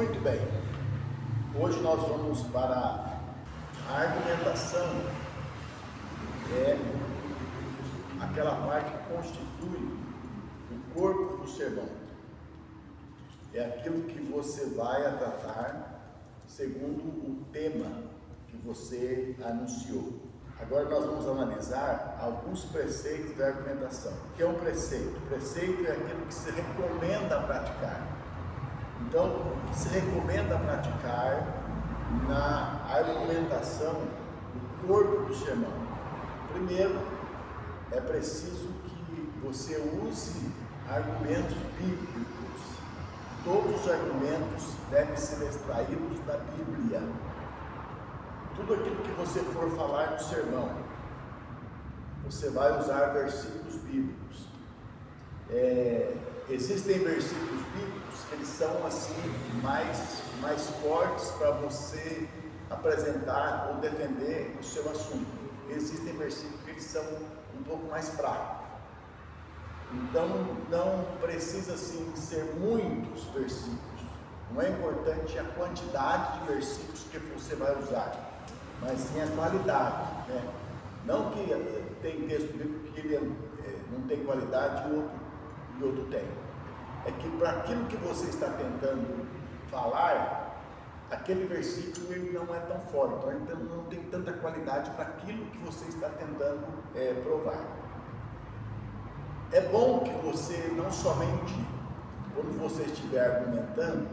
Muito bem, hoje nós vamos para a argumentação, que é aquela parte que constitui o corpo do sermão. É aquilo que você vai tratar segundo o tema que você anunciou. Agora nós vamos analisar alguns preceitos da argumentação. O que é um preceito? Preceito é aquilo que se recomenda praticar. Então, o que se recomenda praticar na argumentação do corpo do sermão? Primeiro, é preciso que você use argumentos bíblicos. Todos os argumentos devem ser extraídos da Bíblia. Tudo aquilo que você for falar no sermão, você vai usar versículos bíblicos. Existem versículos bíblicos que eles são assim mais fortes para você apresentar ou defender o seu assunto. Existem versículos que eles são um pouco mais fracos. Então não precisa assim ser muitos versículos. Não é importante a quantidade de versículos que você vai usar, mas sim a qualidade, né? Não que tem texto bíblico que ele não tem qualidade e outro tem. É que para aquilo que você está tentando falar, aquele versículo ele não é tão forte, então não tem tanta qualidade para aquilo que você está tentando provar. É bom que você não somente, quando você estiver argumentando,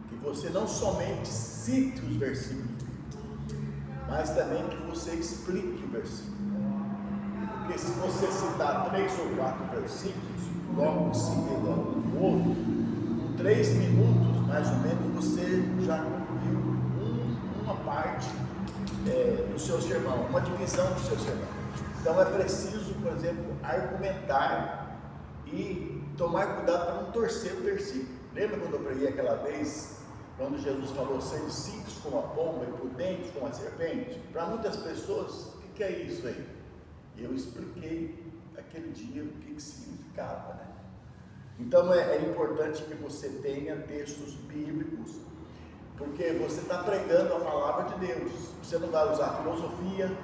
que você não somente cite os versículos, mas também que você explique o versículo. Porque se você citar 3 ou 4 versículos, logo em seguida um outro, com 3 minutos, mais ou menos, você já concluiu uma parte do seu sermão, uma divisão do seu sermão. Então é preciso, por exemplo, argumentar e tomar cuidado para não torcer o versículo. Lembra quando eu preguei aquela vez, quando Jesus falou, sede simples como a pomba e prudentes como a serpente? Para muitas pessoas, o que é isso aí? Eu expliquei aquele dia o que significava, né? Então é importante que você tenha textos bíblicos, porque você está pregando a palavra de Deus. Você não vai usar filosofia,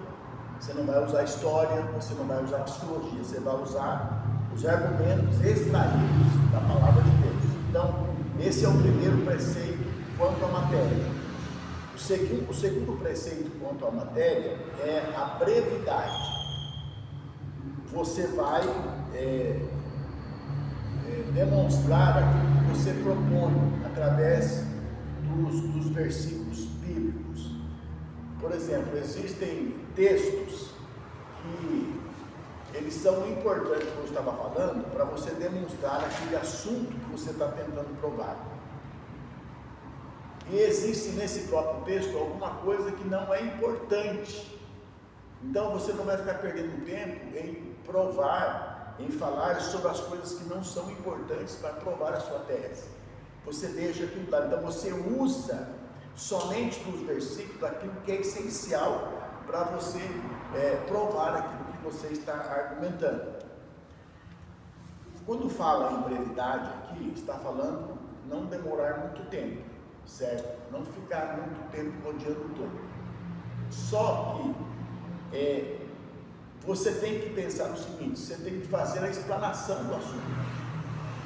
você não vai usar história, você não vai usar psicologia, você vai usar os argumentos extraídos da palavra de Deus. Então, esse é o primeiro preceito quanto à matéria. O segundo preceito quanto à matéria é a brevidade. Você vai demonstrar aquilo que você propõe através dos versículos bíblicos. Por exemplo, existem textos que eles são importantes, como eu estava falando, para você demonstrar aquele assunto que você está tentando provar. E existe nesse próprio texto alguma coisa que não é importante. Então você não vai ficar perdendo tempo em provar, em falar sobre as coisas que não são importantes para provar a sua tese. Você deixa aquilo lá. Então você usa somente nos versículos aquilo que é essencial para você provar aquilo que você está argumentando. Quando fala em brevidade aqui, está falando não demorar muito tempo, certo? Não ficar muito tempo rodeando todo. Só que você tem que pensar no seguinte, você tem que fazer a explanação do assunto.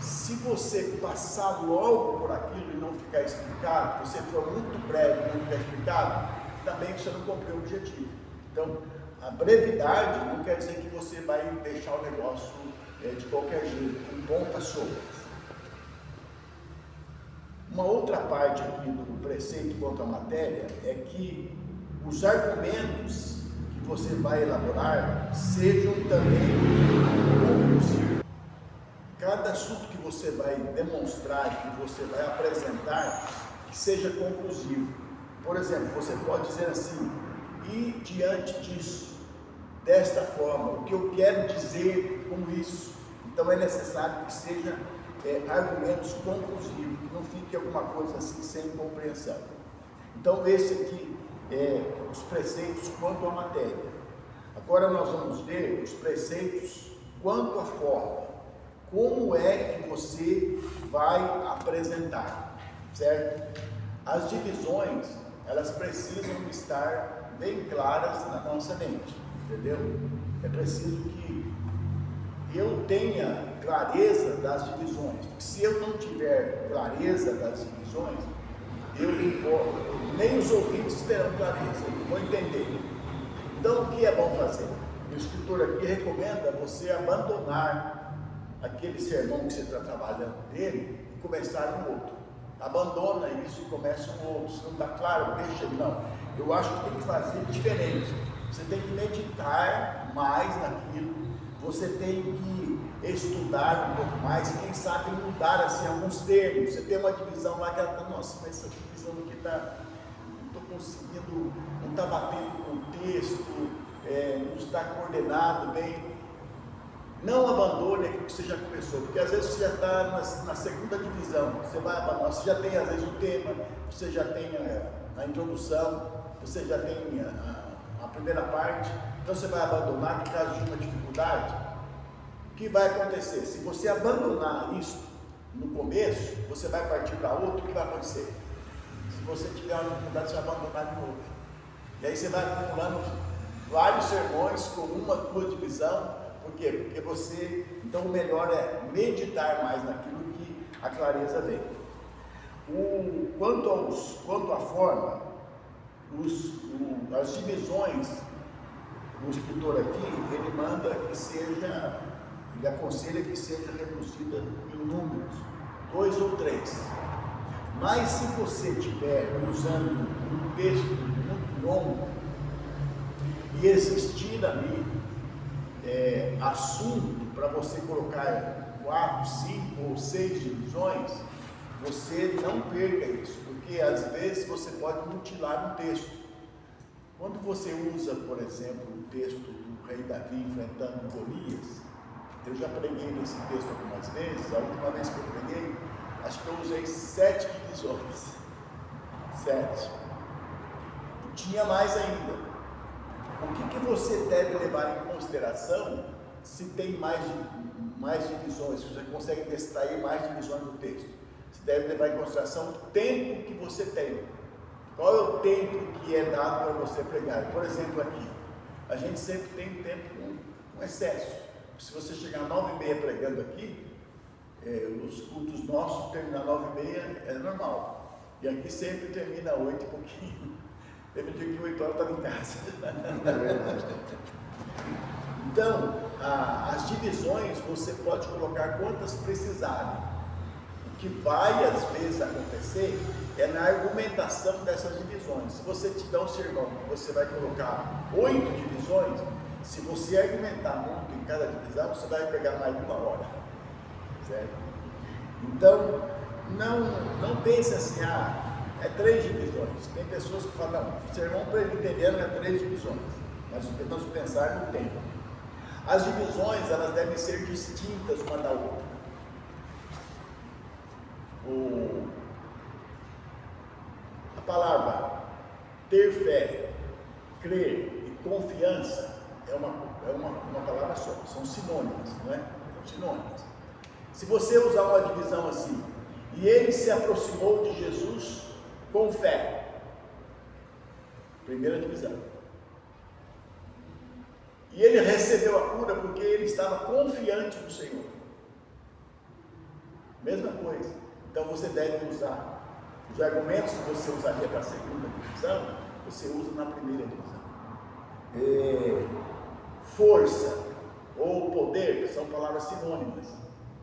Se você passar logo por aquilo e não ficar explicado, você for muito breve e não ficar explicado, também você não cumpriu o objetivo. Então, a brevidade não quer dizer que você vai deixar o negócio de qualquer jeito, com pontas soltas. Uma outra parte aqui do preceito quanto à matéria é que os argumentos que você vai elaborar sejam também conclusivos. Cada assunto que você vai demonstrar, que você vai apresentar, que seja conclusivo. Por exemplo, você pode dizer assim, e diante disso, desta forma, o que eu quero dizer com isso? Então é necessário que seja argumentos conclusivos, que não fique alguma coisa assim sem compreensão. Então esse aqui é os preceitos quanto à matéria. Agora nós vamos ver os preceitos quanto à forma. Como é que você vai apresentar? certo? As divisões, elas precisam estar bem claras na nossa mente, entendeu? É preciso que eu tenha clareza das divisões. Se eu não tiver clareza das divisões, nem os ouvintes terão clareza, vão entender. Então, o que é bom fazer? O escritor aqui recomenda você abandonar aquele sermão que você está trabalhando dele e começar um outro. Abandona isso e começa um outro. Se não está claro, deixa ele. Não, eu acho que tem que fazer diferente. Você tem que meditar mais naquilo, você tem que estudar um pouco mais, quem sabe mudar assim alguns termos. Você tem uma divisão lá que ela está, nossa, mas essa divisão aqui está, não estou conseguindo, não está batendo com o texto, não está coordenado bem. Não abandone aquilo que você já começou, porque às vezes você já está na segunda divisão, você vai abandonar, você já tem às vezes o tema, você já tem a introdução, você já tem a primeira parte, então você vai abandonar por causa de uma dificuldade. O que vai acontecer? Se você abandonar isso no começo, você vai partir para outro, o que vai acontecer? Se você tiver uma dificuldade, você vai abandonar de novo. E aí você vai acumulando vários sermões com uma, duas divisão. Por quê? Porque você, então o melhor é meditar mais naquilo que a clareza vem. Quanto à forma, as divisões, o escritor aqui, ele manda que seja, ele aconselha que seja reduzida em números, 2 ou 3. Mas se você estiver usando um texto muito longo e existir ali assunto para você colocar 4, 5 ou 6 divisões, você não perca isso, porque às vezes você pode mutilar um texto. Quando você usa, por exemplo, o texto do rei Davi enfrentando Golias, eu já preguei nesse texto algumas vezes, a última vez que eu preguei, acho que eu usei 7 divisões. 7. Tinha mais ainda. O que você deve levar em consideração se tem mais divisões, se você consegue extrair mais divisões do texto? Você deve levar em consideração o tempo que você tem. Qual é o tempo que é dado para você pregar? Por exemplo, aqui, a gente sempre tem tempo com excesso. Se você chegar às 9h30 pregando aqui, os cultos nossos terminam às 9h30, é normal. E aqui sempre termina às 8 e pouquinho. Teve um dia que 8 horas eu estava em casa. Então, as divisões você pode colocar quantas precisarem. O que vai às vezes acontecer é na argumentação dessas divisões. Se você tiver um sermão que você vai colocar 8 divisões, se você argumentar muito em cada divisão, você vai pegar mais de 1 hora. Certo? Então, não pense assim, é 3 divisões. Tem pessoas que falam, não, o sermão para ele entender não é 3 divisões, mas tentamos pensar no tempo. As divisões, elas devem ser distintas uma da outra. A palavra ter fé, crer e confiança é uma palavra só, são sinônimas, não é? São sinônimas. Se você usar uma divisão assim, e ele se aproximou de Jesus com fé, primeira divisão. E ele recebeu a cura porque ele estava confiante no Senhor. Mesma coisa. Então você deve usar os argumentos que você usaria para a segunda divisão, você usa na primeira divisão. Força ou poder são palavras sinônimas.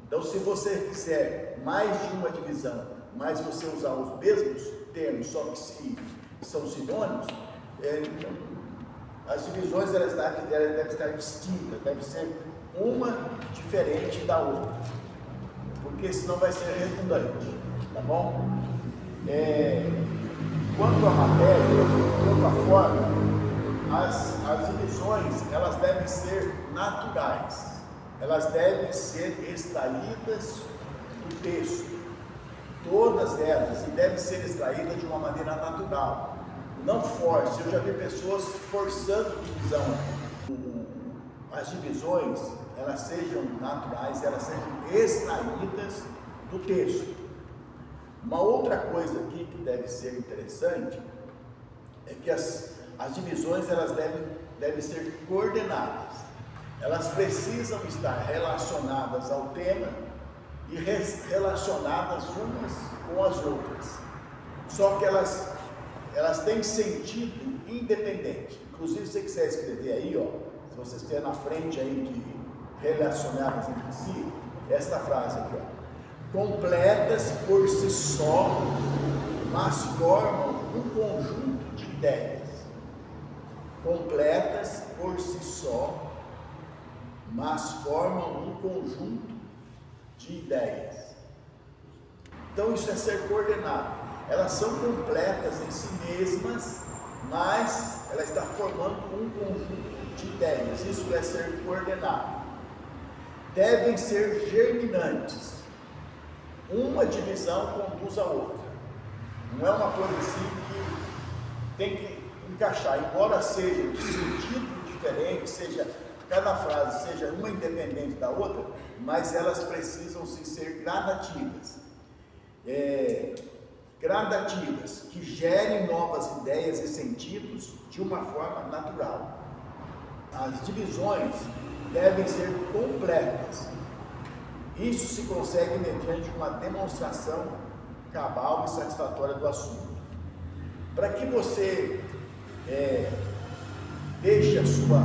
Então, se você fizer mais de uma divisão, mas você usar os mesmos termos, só que são sinônimos, as divisões elas devem estar distintas, deve ser uma diferente da outra, porque senão vai ser redundante, tá bom? Quanto à matéria, quanto à forma, as divisões elas devem ser naturais, elas devem ser extraídas do texto, todas elas, e devem ser extraídas de uma maneira natural, não force. Eu já vi pessoas forçando divisão. As divisões, elas sejam naturais, elas sejam extraídas do texto, Uma outra coisa aqui que deve ser interessante é que as divisões elas devem ser coordenadas. Elas precisam estar relacionadas ao tema e relacionadas umas com as outras. Só que elas têm sentido independente. Inclusive, se você quiser escrever aí, ó, se vocês têm na frente aí de relacionadas entre si, esta frase aqui, ó. Completas por si só, mas formam um conjunto de ideias. Completas por si só, mas formam um conjunto de ideias. Então isso é ser coordenado. Elas são completas em si mesmas, mas ela está formando um conjunto de ideias. Isso é ser coordenado. Devem ser germinantes. Uma divisão conduz a outra. Não é uma coisa assim que tem que encaixar, embora seja de sentido diferente, cada frase seja uma independente da outra, mas elas precisam ser gradativas. Gradativas, que gerem novas ideias e sentidos de uma forma natural. As divisões devem ser completas. Isso se consegue mediante uma demonstração cabal e satisfatória do assunto. Para que você deixe a sua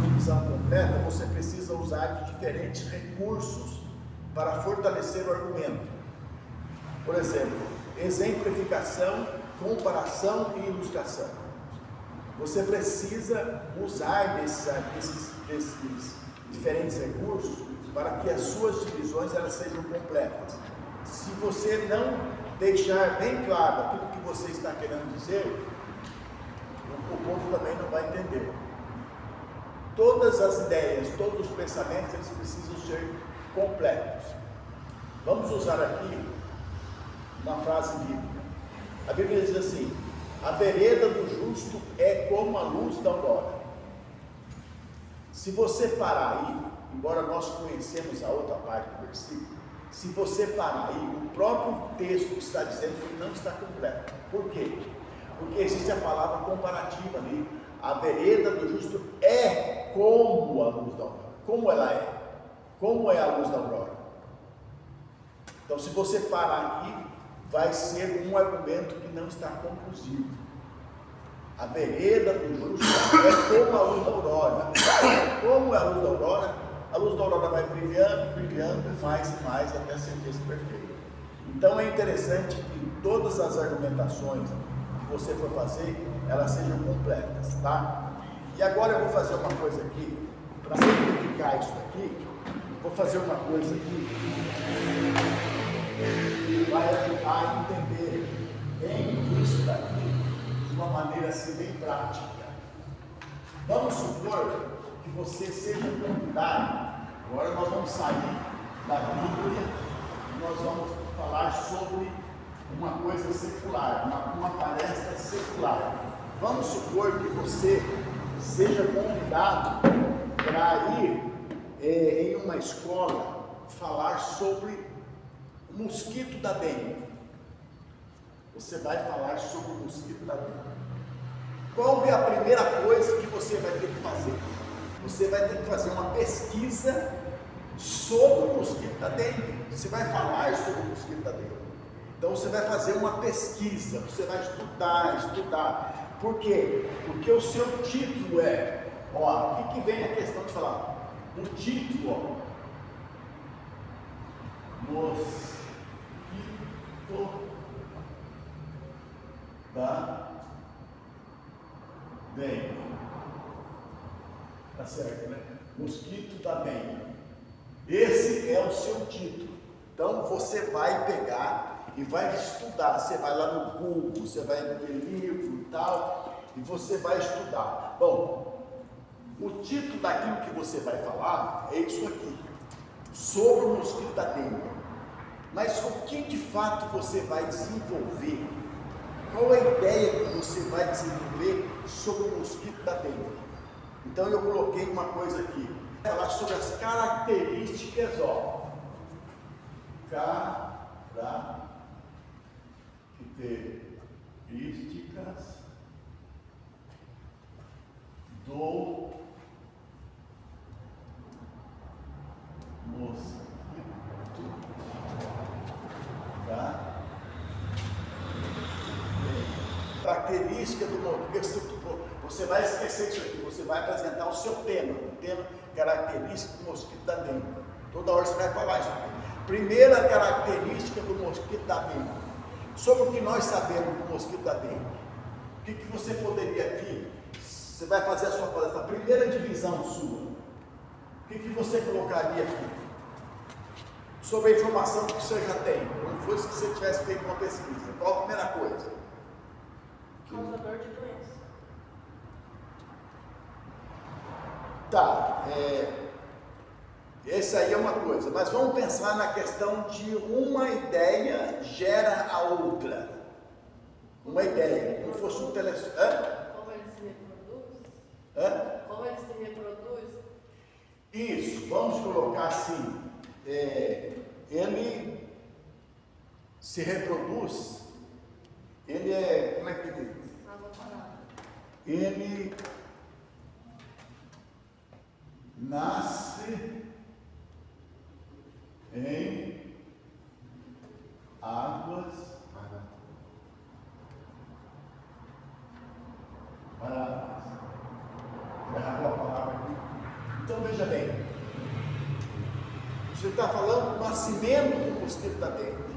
divisão completa, você precisa usar de diferentes recursos para fortalecer o argumento. Por exemplo, exemplificação, comparação e ilustração. Você precisa usar desses diferentes recursos para que as suas divisões elas sejam completas. Se você não deixar bem claro aquilo que você está querendo dizer, o povo também não vai entender. Todas as ideias, todos os pensamentos, eles precisam ser completos. Vamos usar aqui uma frase bíblica. A Bíblia diz assim: a vereda do justo é como a luz da aurora. Se você parar aí, embora nós conhecemos a outra parte do versículo, se você parar aí, o próprio texto está dizendo que não está completo. Por quê? Porque existe a palavra comparativa ali. A vereda do justo é como a luz da aurora. Como ela é? Como é a luz da aurora? Então, se você parar aqui, vai ser um argumento que não está conclusivo. A vereda do justo é como a luz da aurora. Como é a luz da aurora? A luz da aurora vai brilhando, brilhando, mais e mais, até ser esse perfeito. Então é interessante que todas as argumentações que você for fazer, elas sejam completas, tá? E agora eu vou fazer uma coisa aqui, para simplificar isso aqui, vou fazer uma coisa aqui que vai ajudar a entender bem isso daqui de uma maneira assim bem prática. Vamos supor que você seja convidado. Agora nós vamos sair da Bíblia e nós vamos falar sobre uma coisa secular, uma palestra secular. Vamos supor que você seja convidado para ir em uma escola falar sobre o mosquito da dengue. Você vai falar sobre o mosquito da dengue. Qual é a primeira coisa que você vai ter que fazer? Você vai ter que fazer uma pesquisa sobre o mosquito da dengue. Você vai falar sobre o mosquito da dengue. Então você vai fazer uma pesquisa, você vai estudar. Por quê? Porque o seu título o que vem a questão de falar? O título, mosquito da dengue. Tá certo, né? Mosquito da dengue. Esse é o seu título. Então você vai pegar e vai estudar. Você vai lá no Google, você vai ver livro e tal, e você vai estudar. Bom, o título daquilo que você vai falar é isso aqui, sobre o mosquito da dengue. Mas o que de fato você vai desenvolver? Qual é a ideia que você vai desenvolver sobre o mosquito da dengue? Então eu coloquei uma coisa aqui, falar sobre as características, características do mosquito da dengue. Característica do mosquito. Você vai esquecer disso aqui, você vai apresentar o seu tema, o tema característica do mosquito da dengue. Toda hora você vai falar isso aqui. Primeira característica do mosquito da dengue. Sobre o que nós sabemos do mosquito da dengue. O que você poderia aqui? Você vai fazer a sua palestra, a primeira divisão sua. O que você colocaria aqui? Sobre a informação que você já tem, como fosse que você tivesse feito uma pesquisa. Qual a primeira coisa? Causador de doença. Tá, essa aí é uma coisa, mas vamos pensar na questão de uma ideia gera a outra. Uma ideia, como fosse um telescópio. Como ele se reproduz? Hã? Como ele se reproduz? Isso, vamos colocar assim, ele se reproduz, ele é, como é que diz? Água parada. Ele nasce em águas paradas. Errou a palavra aqui. Então veja bem, você está falando do nascimento do mosquito da dengue.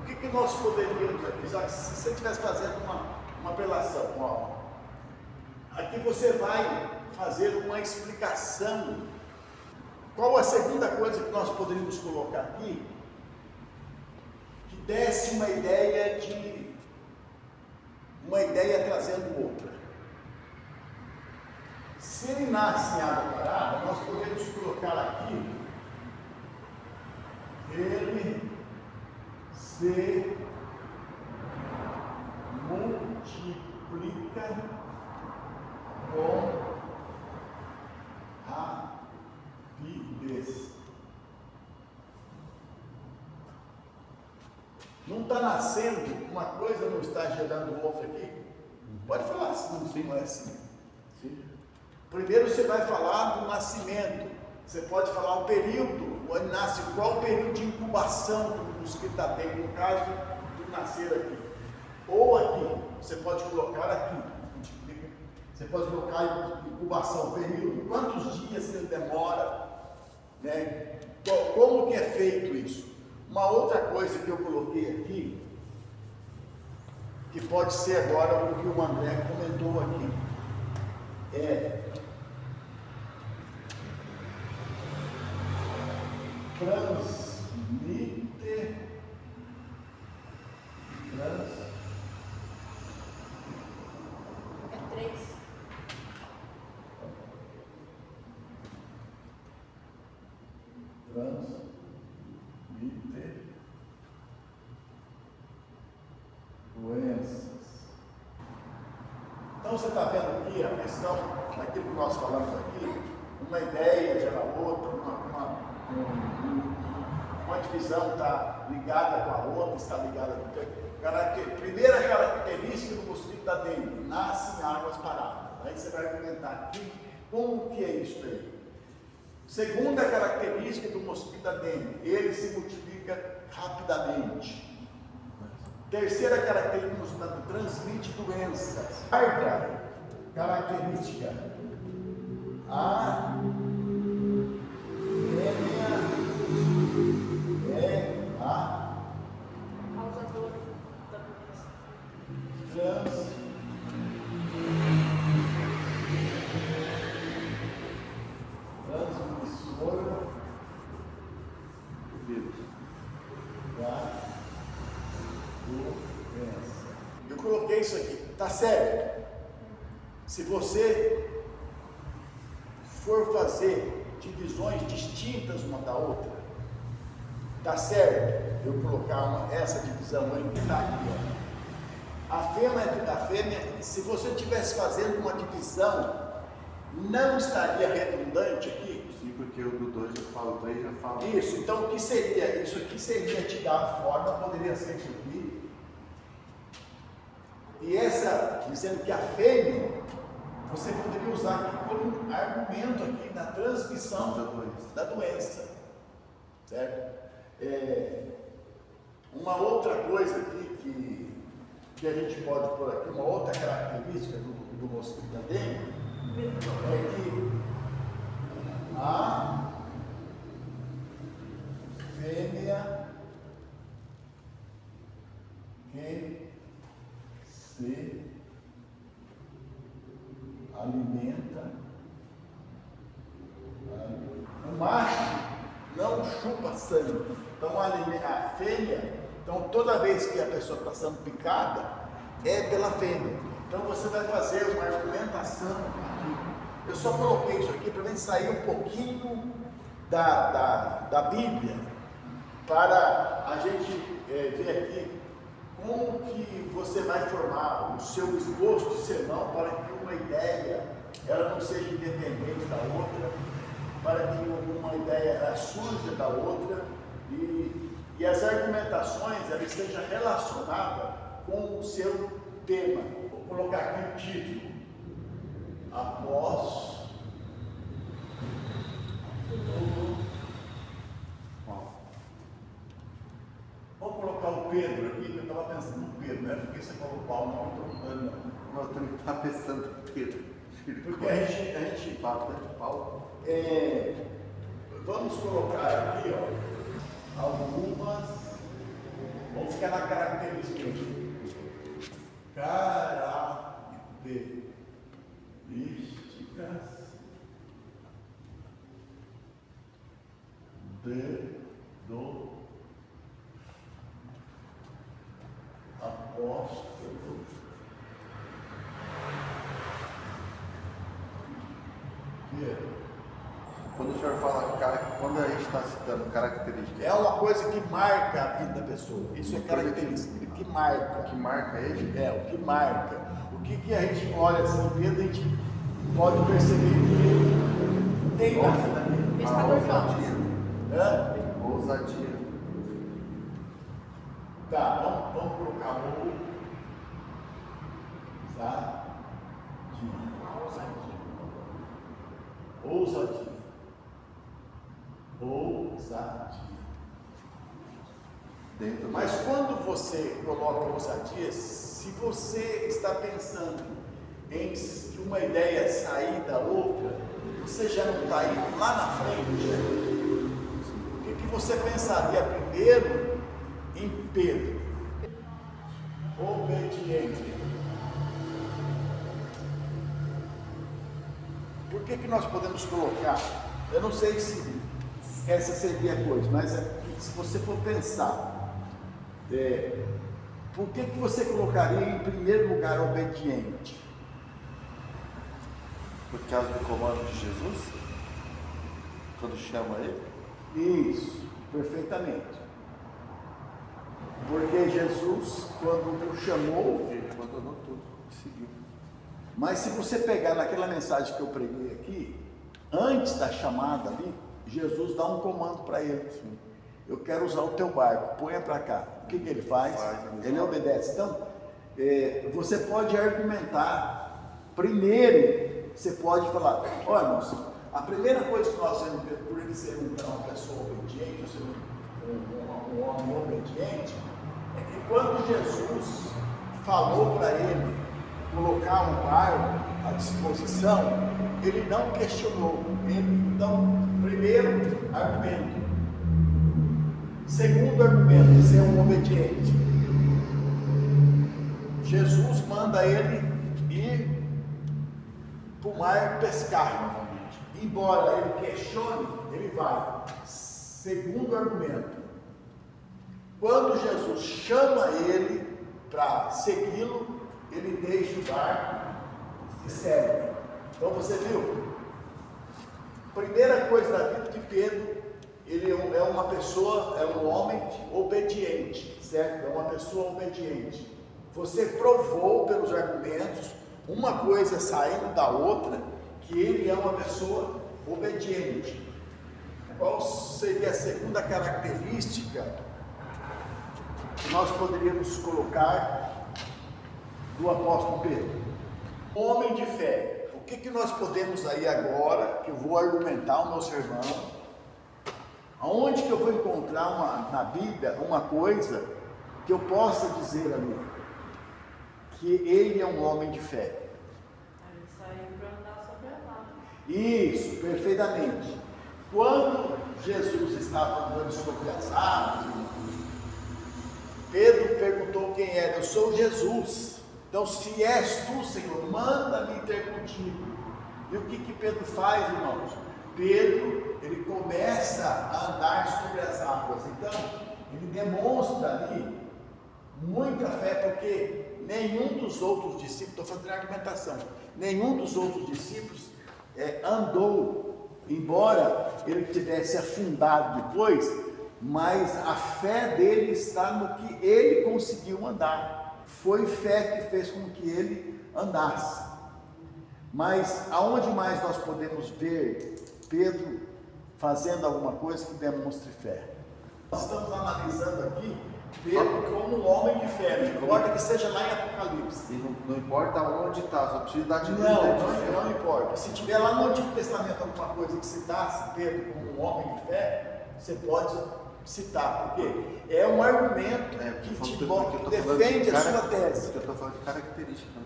O que nós poderíamos avisar? Se você estivesse fazendo uma apelação, ó, aqui você vai fazer uma explicação. Qual a segunda coisa que nós poderíamos colocar aqui? Que desse uma ideia trazendo outra. Se ele nasce em água parada, nós podemos colocar aqui, ele se multiplica com rapidez. Não está nascendo uma coisa, não está gerando outra aqui? Pode falar assim, não é assim. Sim. Primeiro você vai falar do nascimento. Você pode falar o período, onde nasce, qual o período de incubação do mosquito da dengue, no caso do nascer aqui. Ou aqui, você pode colocar aqui. Você pode colocar incubação, período, quantos dias ele demora, né? Como que é feito isso? Uma outra coisa que eu coloquei aqui, que pode ser agora o que o André comentou aqui, transmite É 3. doenças. Então você está vendo aqui a questão, daquilo que nós falamos aqui, uma ideia gera outra, uma divisão está ligada com a outra, está ligada com outra. Primeira característica do mosquito da dengue, nasce em águas paradas. Aí você vai comentar aqui como que é isso aí. Segunda característica do mosquito da dengue, ele se multiplica rapidamente. Terceira característica do mosquito da dengue, transmite doenças. Quarta característica, a fêmea é a Causador da doença. transmissora do vírus da doença. Eu coloquei isso aqui, tá certo? Se você for fazer divisões distintas uma da outra, tá certo? Eu colocar essa divisão aí que está aqui, ó. A fêmea, se você estivesse fazendo uma divisão, não estaria redundante aqui? Sim, porque o do 2 já fala, o 3 já fala. Isso, então o que seria? Isso aqui seria te dar a forma, poderia ser isso aqui, E essa, dizendo que a fêmea, você poderia usar aqui como argumento aqui na transmissão da doença. Certo? Uma outra coisa aqui que a gente pode pôr aqui, uma outra característica do mosquito da dengue, é que a fêmea que se alimenta, o macho não chupa sangue. Então a fêmea, então toda vez que a pessoa está sendo picada, é pela fêmea. Então você vai fazer uma argumentação aqui. Eu só coloquei isso aqui para a gente sair um pouquinho da Bíblia, para a gente ver aqui como que você vai formar o seu esboço de sermão para que uma ideia ela não seja independente da outra, para que uma ideia surja da outra e as argumentações elas estejam relacionadas com o seu tema. Vou colocar aqui o título: Após Vamos colocar o Pedro aqui, que eu estava pensando no Pedro, né? Porque você falou Paulo, não estou não. Nós também estamos pensando no Pedro. Porque a gente fala de Paulo. Vamos colocar aqui, ó, algumas. Vamos ficar na característica aqui. Características do apóstolo Pedro. Quando o senhor fala, quando a gente está citando características, É uma coisa que marca a vida da pessoa. Isso é característica, que marca. O que marca ele? O que marca. O que a gente olha assim, Pedro, a gente pode perceber que ele não tem nada nele. Pescador de Hã? Ousadia. Tá, vamos colocar ousadia. Mas quando você coloca ousadia, se você está pensando em uma ideia sair da outra, você já não está indo lá na frente. O que você pensaria primeiro em Pedro? Obediente. Por que nós podemos colocar? Eu não sei se essa seria a coisa, mas se você for pensar, por que você colocaria em primeiro lugar obediente? Por causa do comando de Jesus? Quando chama ele? Isso, perfeitamente. Porque Jesus, quando o chamou, Ele abandonou tudo e seguiu. mas se você pegar naquela mensagem que eu preguei aqui, antes da chamada ali, Jesus dá um comando para ele. Assim, eu quero usar o teu barco, ponha para cá. O que ele faz? Ele obedece. Então, você pode argumentar. Primeiro, você pode falar, olha, irmãos, a primeira coisa que nós vemos por ele ser uma pessoa obediente, ou ser um homem obediente, é que quando Jesus falou para ele colocar um barco à disposição, ele não questionou. Então, primeiro argumento. Segundo argumento, ser um obediente. Jesus manda ele ir para o mar pescar novamente. Embora ele questione, ele vai. Segundo argumento, quando Jesus chama ele para segui-lo, ele deixa o barco e segue. Então você viu? Primeira coisa da vida de Pedro, ele é uma pessoa, é um homem obediente, certo? É uma pessoa obediente. Você provou pelos argumentos, uma coisa saindo da outra, que ele é uma pessoa obediente. Qual seria a segunda característica que nós poderíamos colocar do apóstolo Pedro. Homem de fé. O que nós podemos aí agora, que eu vou argumentar o meu sermão, aonde que eu vou encontrar na Bíblia uma coisa que eu possa dizer ali, que ele é um homem de fé. Ele saiu para andar sobre a água. Isso, perfeitamente. Quando Jesus estava andando sobre as águas, Pedro perguntou quem era. Eu sou Jesus. Então, se és tu, Senhor, manda-me ter contigo. E o que Pedro faz, irmãos? Pedro, ele começa a andar sobre as águas. Então, ele demonstra ali muita fé, porque nenhum dos outros discípulos, estou fazendo argumentação, nenhum dos outros discípulos andou, embora ele tivesse afundado depois, mas a fé dele está no que ele conseguiu andar. Foi fé que fez com que ele andasse. Mas aonde mais nós podemos ver Pedro fazendo alguma coisa que demonstre fé? Nós estamos analisando aqui Pedro como um homem de fé, não importa que seja lá em Apocalipse. E não importa onde está, só precisa dar de Não importa. Se tiver lá no Antigo Testamento alguma coisa que citasse Pedro como um homem de fé, você pode citar, porque é um argumento que defende a sua tese. Porque eu estou falando de característica.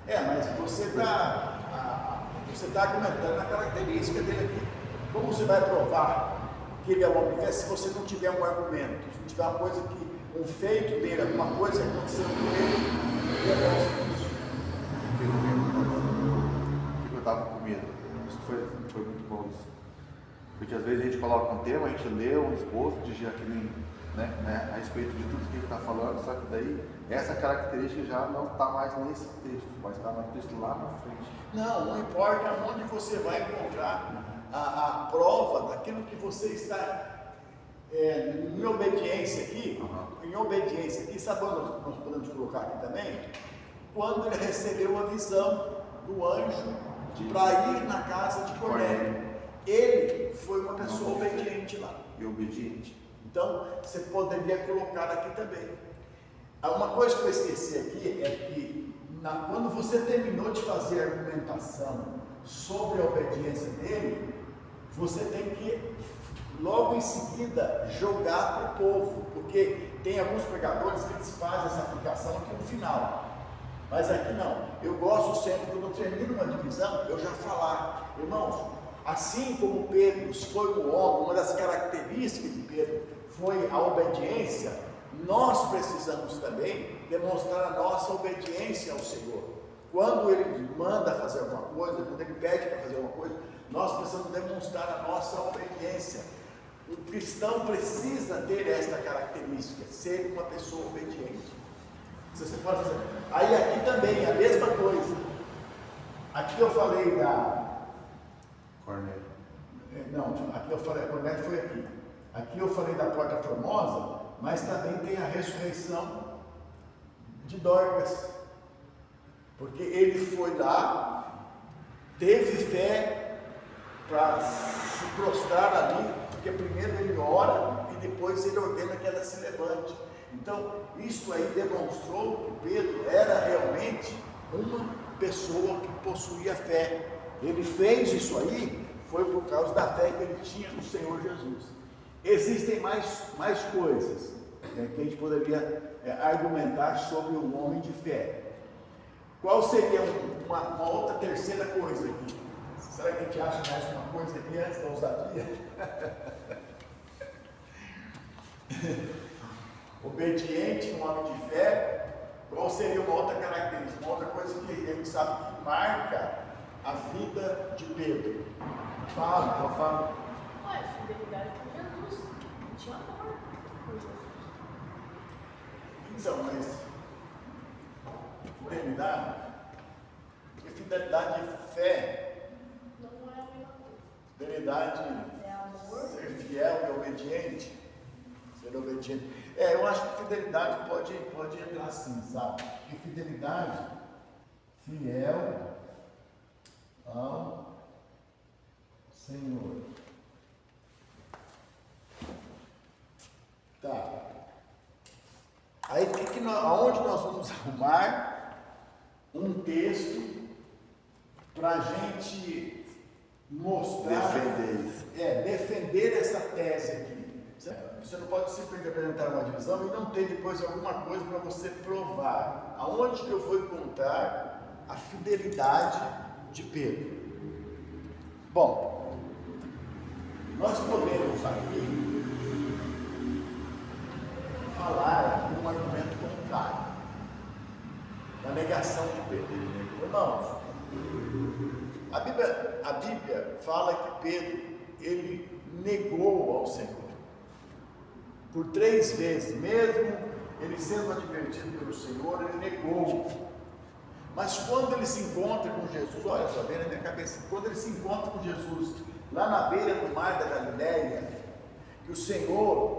Mas você está argumentando a característica dele aqui. Como você vai provar que ele é um homem de fé se você não tiver um argumento, se não tiver uma coisa que, um feito dele, alguma coisa que aconteceu com ele, demonstra isso. Por que eu estava com medo? Isso foi muito bom isso. Porque às vezes a gente coloca um tema, a gente lê um esboço de Jacqueline, a respeito de tudo que ele está falando, só que daí essa característica já não está mais nesse texto, mas está no texto lá na frente. Não importa onde você vai encontrar a prova daquilo que você está em obediência aqui. Em obediência aqui, sabe quando nós podemos colocar aqui também? Quando ele recebeu a visão do anjo para ir na casa de Cornélio. Ele foi uma pessoa obediente lá. E obediente. Então, você poderia colocar aqui também. Uma coisa que eu esqueci aqui é que quando você terminou de fazer a argumentação sobre a obediência dele, você tem que logo em seguida jogar para o povo, porque tem alguns pregadores que eles fazem essa aplicação aqui no final, mas aqui não. Eu gosto sempre, quando eu termino uma divisão, eu já falar, irmãos, assim como Pedro foi um homem, uma das características de Pedro foi a obediência, nós precisamos também demonstrar a nossa obediência ao Senhor. Quando Ele manda fazer alguma coisa, quando Ele pede para fazer alguma coisa, nós precisamos demonstrar a nossa obediência. O cristão precisa ter esta característica, ser uma pessoa obediente. Você pode fazer. Aí aqui também a mesma coisa. Aqui eu falei da Cornélio. Não, aqui eu falei, a Cornélio foi aqui. Aqui eu falei da Porta Formosa, mas também tem a ressurreição de Dorcas. Porque ele foi lá, teve fé para se prostrar ali, porque primeiro ele ora e depois ele ordena que ela se levante. Então, isso aí demonstrou que Pedro era realmente uma pessoa que possuía fé. Ele fez isso aí, foi por causa da fé que ele tinha no Senhor Jesus. Existem mais coisas que a gente poderia argumentar sobre o homem de fé. Qual seria uma outra terceira coisa aqui? Será que a gente acha mais uma coisa aqui antes da ousadia? Obediente, um homem de fé. Qual seria uma outra característica? Uma outra coisa que a gente sabe que marca a vida de Pedro. Fala. Fidelidade com Jesus. Não tinha amor por Jesus. Então, mas fidelidade? Porque fidelidade e fé. Não é a mesma coisa. Fidelidade, É amor. ser fiel e obediente. Ser obediente. Eu acho que fidelidade pode entrar assim, sabe? Porque fidelidade, fiel ao Senhor. Tá. Aí o que aonde nós vamos arrumar um texto para a gente mostrar, defender essa tese aqui. Você não pode simplesmente apresentar uma divisão e não ter depois alguma coisa para você provar. Aonde que eu vou encontrar a fidelidade de Pedro? Bom, nós podemos aqui falar um argumento contrário da negação de Pedro. Irmãos, a Bíblia fala que Pedro, ele negou ao Senhor por 3 vezes, mesmo ele sendo advertido pelo Senhor, ele negou. Mas quando ele se encontra com Jesus, olha só, vem na minha cabeça, quando ele se encontra com Jesus lá na beira do mar da Galileia, que o Senhor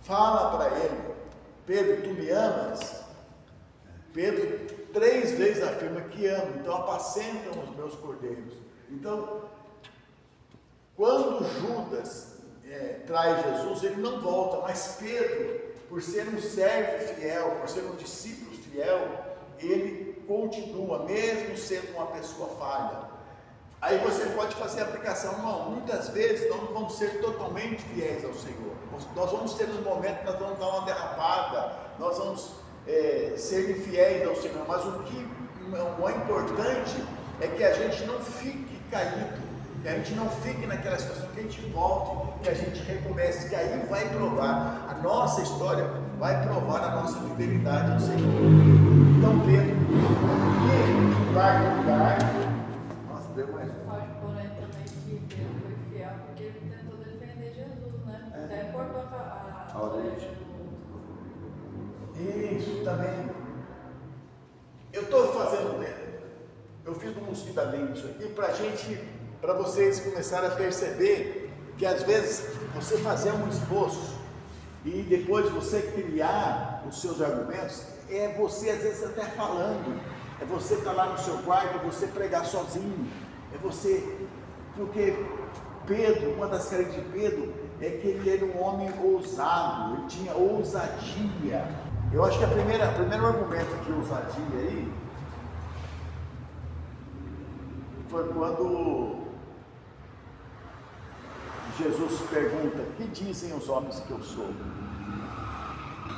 fala para ele: Pedro, tu me amas? Pedro 3 vezes afirma que ama, então apacentam os meus cordeiros. Então, quando Judas traz Jesus, ele não volta, mas Pedro, por ser um servo fiel, por ser um discípulo fiel, ele continua, mesmo sendo uma pessoa falha. Aí você pode fazer a aplicação, não, muitas vezes nós não vamos ser totalmente fiéis ao Senhor, nós vamos ter um momento que nós vamos dar uma derrapada, nós vamos ser infiéis ao Senhor, mas o importante é que a gente não fique caído, que a gente não fique naquela situação, que a gente volte, que a gente recomece, que aí vai provar, a nossa história vai provar a nossa fidelidade ao Senhor. Então Pedro, em quarto lugar, nossa, deu mais um. Pode pôr aí também que Pedro foi fiel porque ele tentou defender Jesus, né? Até cortou a orelha do outro. Isso também. Eu fiz um mosquitadinho isso aqui para vocês começarem a perceber que às vezes você fazer um esboço e depois você criar os seus argumentos, é você às vezes até falando, é você estar lá no seu quarto, é você pregar sozinho, é você, porque Pedro, uma das características de Pedro é que ele era um homem ousado, ele tinha ousadia. Eu acho que o primeiro argumento de ousadia aí foi quando Jesus pergunta: que dizem os homens que eu sou?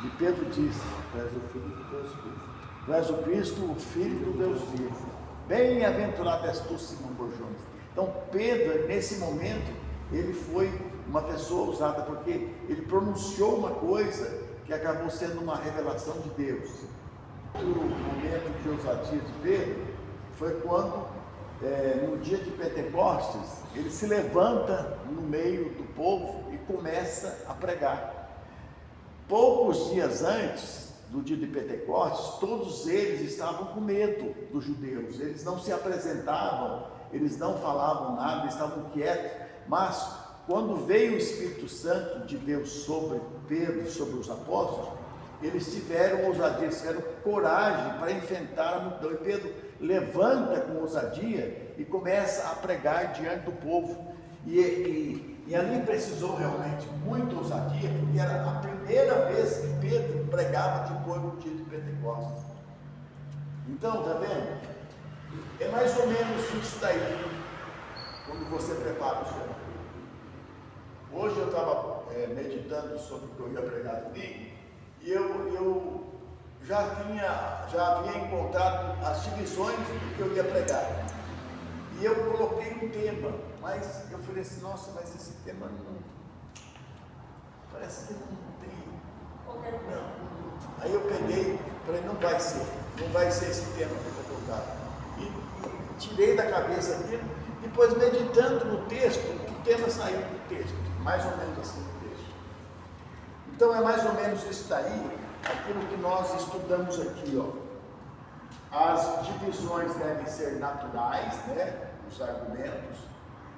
E Pedro disse: tu és o Filho de Deus vivo. Tu és o Cristo, o Filho do Deus vivo. Bem-aventurado és tu, Simão Barjonas. Então Pedro, nesse momento, ele foi uma pessoa ousada, porque ele pronunciou uma coisa que acabou sendo uma revelação de Deus. O momento de ousadia de Pedro foi quando, no dia de Pentecostes, ele se levanta no meio do povo e começa a pregar. Poucos dias antes do dia de Pentecostes, todos eles estavam com medo dos judeus, eles não se apresentavam, eles não falavam nada, eles estavam quietos, mas quando veio o Espírito Santo de Deus sobre Pedro, sobre os apóstolos, eles tiveram ousadia, eles tiveram coragem para enfrentar a multidão. E Pedro levanta com ousadia e começa a pregar diante do povo. E ali precisou realmente muita ousadia, porque era a primeira vez que Pedro pregava depois do dia de Pentecostes. Então, está vendo? É mais ou menos isso daí, quando você prepara o seu. Hoje eu estava meditando sobre o que eu ia pregar aqui, e eu já havia encontrado as divisões do que eu ia pregar. E eu coloquei um tema, mas eu falei assim: nossa, mas esse tema não. Parece que não tem. Não. Aí eu peguei, falei: não vai ser esse tema que eu vou colocar. E tirei da cabeça aquilo, depois meditando no texto, o tema saiu do texto, mais ou menos assim do texto. Então é mais ou menos isso daí, aquilo que nós estudamos aqui, ó. As divisões devem ser naturais, né? Os argumentos,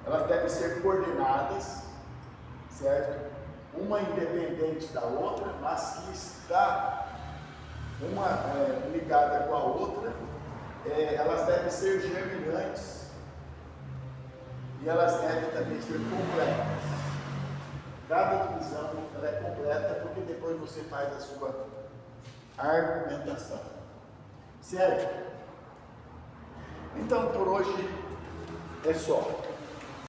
elas devem ser coordenadas, certo? Uma independente da outra, mas que está uma ligada com a outra. Elas devem ser germinantes e elas devem também ser completas. Cada divisão ela é completa, porque depois você faz a sua argumentação. Certo? Então por hoje é só.